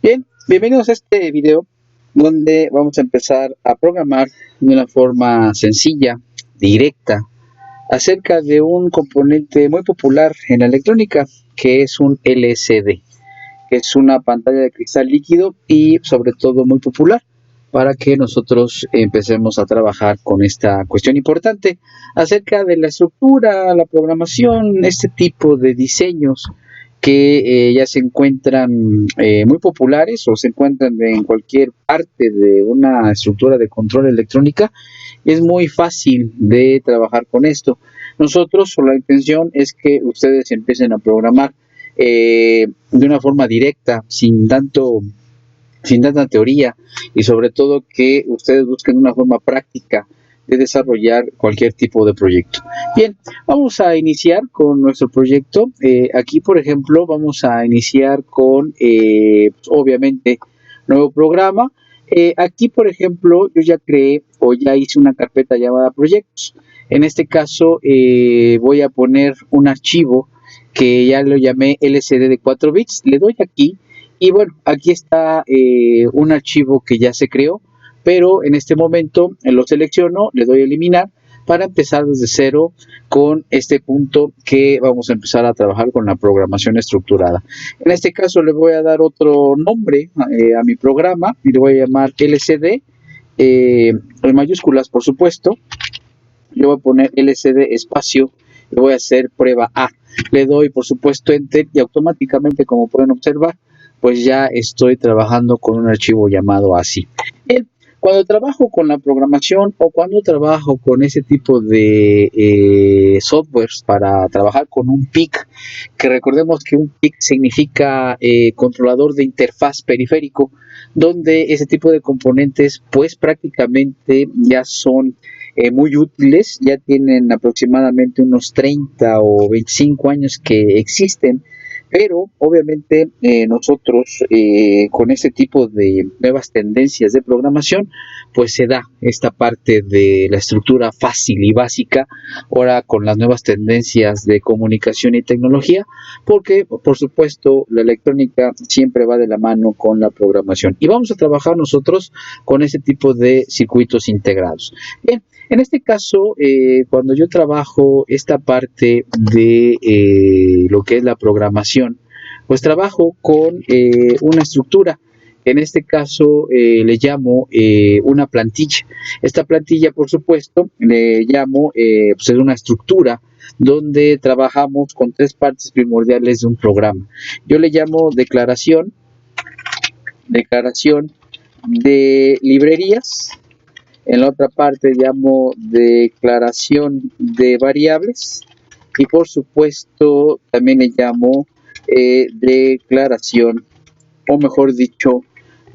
Bien, bienvenidos a este video donde vamos a empezar a programar de una forma sencilla, directa, acerca de un componente muy popular en la electrónica que es un LCD, que es una pantalla de cristal líquido y sobre todo muy popular para que nosotros empecemos a trabajar con esta cuestión importante acerca de la estructura, la programación, este tipo de diseños que ya se encuentran muy populares o se encuentran en cualquier parte de una estructura de control electrónica. Es muy fácil de trabajar con esto. Nosotros, o la intención es que ustedes empiecen a programar de una forma directa, sin tanta teoría, y sobre todo que ustedes busquen una forma práctica de desarrollar cualquier tipo de proyecto. Bien, vamos a iniciar con nuestro proyecto. Aquí, por ejemplo, vamos a iniciar con, obviamente, nuevo programa. Aquí, por ejemplo, yo ya creé o ya hice una carpeta llamada proyectos. En este caso, voy a poner un archivo que ya lo llamé LCD de 4 bits. Le doy aquí y bueno, aquí está un archivo que ya se creó, pero en este momento lo selecciono, le doy a eliminar para empezar desde cero con este punto que vamos a empezar a trabajar con la programación estructurada. En este caso le voy a dar otro nombre a mi programa y le voy a llamar LCD, en mayúsculas por supuesto. Le voy a poner LCD espacio, le voy a hacer prueba A. Le doy por supuesto Enter y automáticamente, como pueden observar, pues ya estoy trabajando con un archivo llamado así. Bien, cuando trabajo con la programación o cuando trabajo con ese tipo de softwares para trabajar con un PIC, que recordemos que un PIC significa controlador de interfaz periférico, donde ese tipo de componentes pues prácticamente ya son muy útiles, ya tienen aproximadamente unos 30 o 25 años que existen, pero obviamente nosotros con este tipo de nuevas tendencias de programación, pues se da esta parte de la estructura fácil y básica, ahora con las nuevas tendencias de comunicación y tecnología, porque por supuesto la electrónica siempre va de la mano con la programación. Y vamos a trabajar nosotros con ese tipo de circuitos integrados. Bien, en este caso, cuando yo trabajo esta parte de lo que es la programación, pues trabajo con una estructura. En este caso le llamo una plantilla. Esta plantilla, por supuesto, le llamo pues es una estructura donde trabajamos con tres partes primordiales de un programa. Yo le llamo declaración de librerías. En la otra parte llamo declaración de variables y por supuesto también le llamo declaración, o mejor dicho,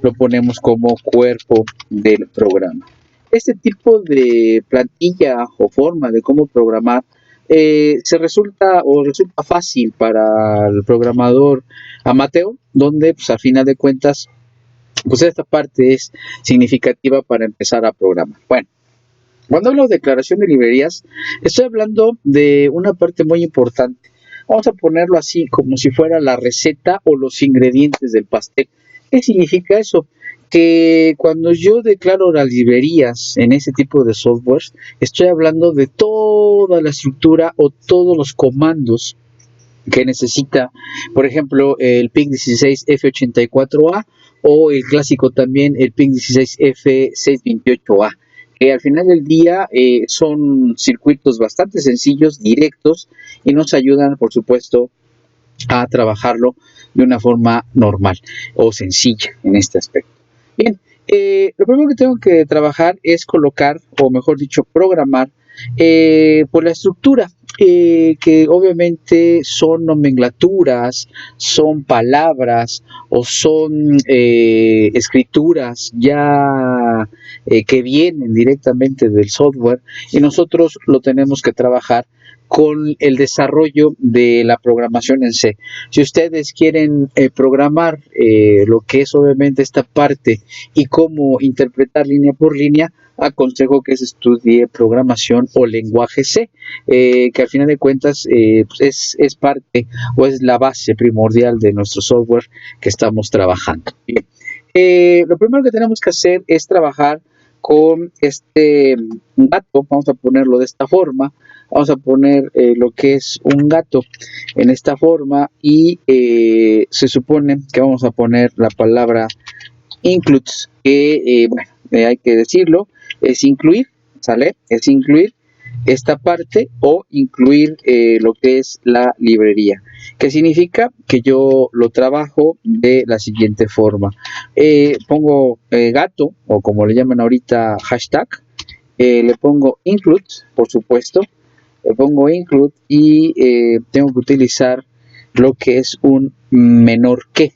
lo ponemos como cuerpo del programa. Este tipo de plantilla o forma de cómo programar resulta fácil para el programador amateur, donde pues a final de cuentas pues esta parte es significativa para empezar a programar. Bueno, cuando hablo de declaración de librerías, estoy hablando de una parte muy importante. Vamos a ponerlo así, como si fuera la receta o los ingredientes del pastel. ¿Qué significa eso? Que cuando yo declaro las librerías en ese tipo de softwares, estoy hablando de toda la estructura o todos los comandos que necesita, por ejemplo, el PIC 16F84A o el clásico también, el PIC 16F628A, que al final del día son circuitos bastante sencillos, directos, y nos ayudan, por supuesto, a trabajarlo de una forma normal o sencilla en este aspecto. Bien, lo primero que tengo que trabajar es colocar, o mejor dicho, programar por la estructura, que obviamente son nomenclaturas, son palabras o son escrituras ya que vienen directamente del software y nosotros lo tenemos que trabajar con el desarrollo de la programación en C. Si ustedes quieren programar lo que es obviamente esta parte y cómo interpretar línea por línea, aconsejo que se estudie programación o lenguaje C, que al final de cuentas pues es parte o es la base primordial de nuestro software que estamos trabajando. Bien. Lo primero que tenemos que hacer es trabajar con este gato, vamos a ponerlo de esta forma, vamos a poner lo que es un gato en esta forma y se supone que vamos a poner la palabra includes, que bueno, hay que decirlo, es incluir, ¿sale? Es incluir esta parte o incluir lo que es la librería. ¿Qué significa? Que yo lo trabajo de la siguiente forma. Pongo gato, o como le llaman ahorita hashtag, le pongo include, por supuesto, le pongo include y tengo que utilizar lo que es un menor que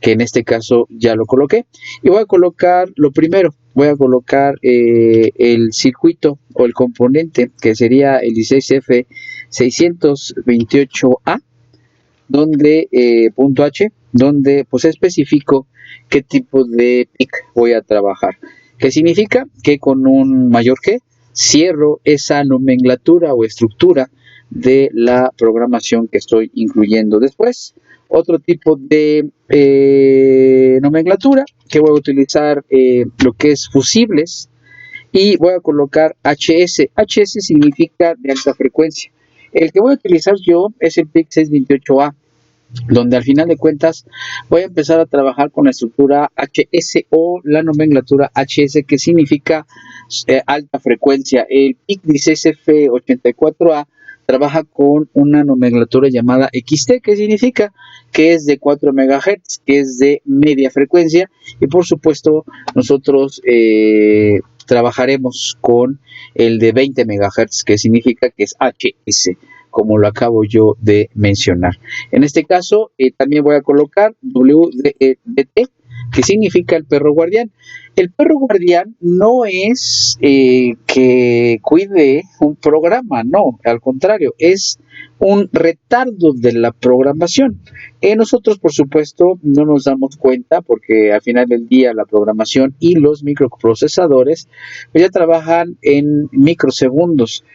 en este caso ya lo coloqué. Y voy a colocar lo primero, voy a colocar el circuito o el componente que sería el 16F628A, donde .h, donde pues especifico qué tipo de PIC voy a trabajar. ¿Qué significa? Que con un mayor que cierro esa nomenclatura o estructura de la programación que estoy incluyendo después. Otro tipo de nomenclatura que voy a utilizar lo que es fusibles y voy a colocar HS. HS significa de alta frecuencia. El que voy a utilizar yo es el PIC 628A, donde al final de cuentas voy a empezar a trabajar con la estructura HS o la nomenclatura HS, que significa alta frecuencia. El PIC 16F84A trabaja con una nomenclatura llamada XT, que significa que es de 4 MHz, que es de media frecuencia, y por supuesto nosotros trabajaremos con el de 20 MHz, que significa que es HS, como lo acabo yo de mencionar. En este caso, también voy a colocar WDT, que significa el perro guardián. El perro guardián no es que cuide un programa, no, al contrario, es un retardo de la programación. Nosotros, por supuesto, no nos damos cuenta porque al final del día la programación y los microprocesadores pues ya trabajan en microsegundos.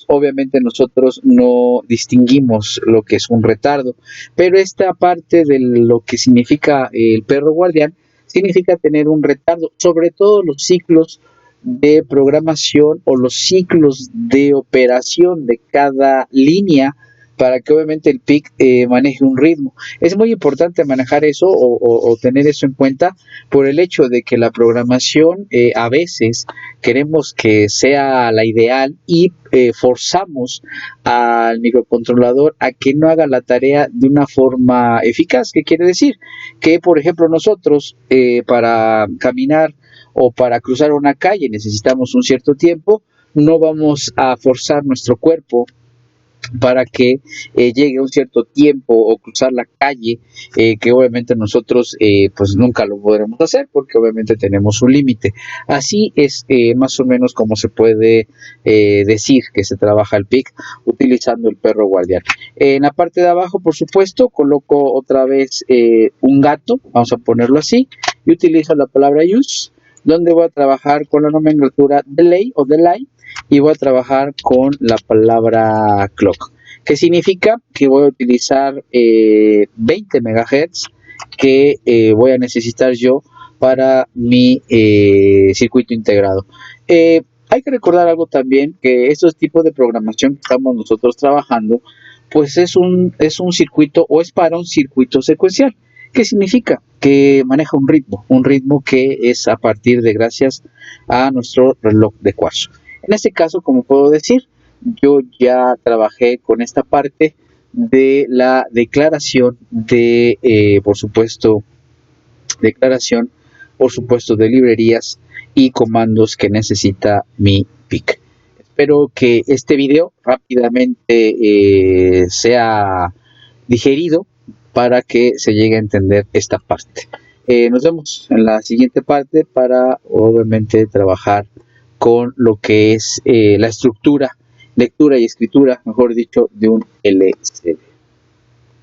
Obviamente nosotros no distinguimos lo que es un retardo, pero esta parte de lo que significa el perro guardián significa tener un retardo, sobre todo los ciclos de programación o los ciclos de operación de cada línea, para que obviamente el PIC maneje un ritmo. Es muy importante manejar eso o tener eso en cuenta por el hecho de que la programación a veces queremos que sea la ideal y forzamos al microcontrolador a que no haga la tarea de una forma eficaz. ¿Qué quiere decir? Que, por ejemplo, nosotros para caminar o para cruzar una calle necesitamos un cierto tiempo, no vamos a forzar nuestro cuerpo para que llegue un cierto tiempo o cruzar la calle, que obviamente nosotros pues nunca lo podremos hacer porque obviamente tenemos un límite. Así es más o menos como se puede decir que se trabaja el PIC utilizando el perro guardián. En la parte de abajo, por supuesto, coloco otra vez un gato, vamos a ponerlo así, y utilizo la palabra use, donde voy a trabajar con la nomenclatura delay o delay, y voy a trabajar con la palabra clock, que significa que voy a utilizar 20 MHz que voy a necesitar yo para mi circuito integrado. Hay que recordar algo también, que estos tipos de programación que estamos nosotros trabajando, pues es un circuito o es para un circuito secuencial. ¿Qué significa? Que maneja un ritmo que es a partir de gracias a nuestro reloj de cuarzo. En este caso, como puedo decir, yo ya trabajé con esta parte de la declaración de, por supuesto, de librerías y comandos que necesita mi PIC. Espero que este video rápidamente sea digerido para que se llegue a entender esta parte. Nos vemos en la siguiente parte para, obviamente, trabajar con lo que es la estructura, lectura y escritura, mejor dicho, de un LCD.